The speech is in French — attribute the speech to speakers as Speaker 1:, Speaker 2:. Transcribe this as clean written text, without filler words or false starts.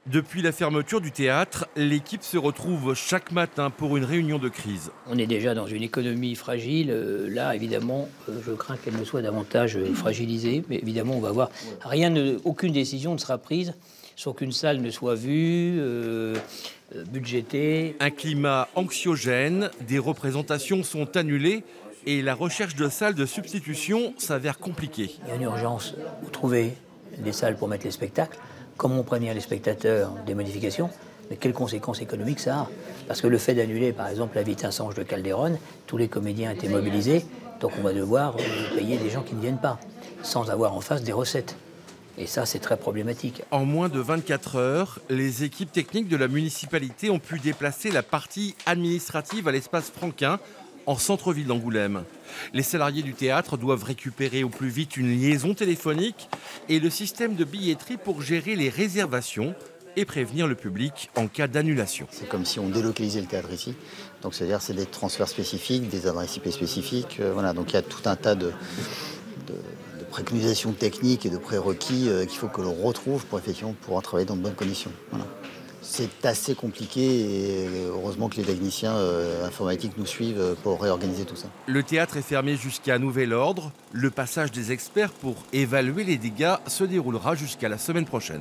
Speaker 1: Depuis la fermeture du théâtre, l'équipe se retrouve chaque matin pour une réunion de crise.
Speaker 2: On est déjà dans une économie fragile. Là, évidemment, je crains qu'elle ne soit davantage fragilisée. Mais évidemment, on va voir. Aucune décision ne sera prise sans qu'une salle ne soit vue, budgétée.
Speaker 1: Un climat anxiogène, des représentations sont annulées et la recherche de salles de substitution s'avère compliquée.
Speaker 2: Il y a une urgence pour trouver des salles pour mettre les spectacles. Comment prévenir les spectateurs des modifications? Mais quelles conséquences économiques ça a? Parce que le fait d'annuler, par exemple, La Vie est un singe de Calderon, tous les comédiens étaient mobilisés, donc on va devoir payer des gens qui ne viennent pas, sans avoir en face des recettes. Et ça, c'est très problématique.
Speaker 1: En moins de 24 heures, les équipes techniques de la municipalité ont pu déplacer la partie administrative à l'espace Franquin, en centre-ville d'Angoulême. Les salariés du théâtre doivent récupérer au plus vite une liaison téléphonique et le système de billetterie pour gérer les réservations et prévenir le public en cas d'annulation.
Speaker 3: C'est comme si on délocalisait le théâtre ici. Donc c'est-à-dire c'est des transferts spécifiques, des adresses IP spécifiques. Voilà. Donc il y a tout un tas de préconisations techniques et de prérequis qu'il faut que l'on retrouve pour effectivement pouvoir travailler dans de bonnes conditions. Voilà. C'est assez compliqué et heureusement que les techniciens informatiques nous suivent pour réorganiser tout ça.
Speaker 1: Le théâtre est fermé jusqu'à nouvel ordre. Le passage des experts pour évaluer les dégâts se déroulera jusqu'à la semaine prochaine.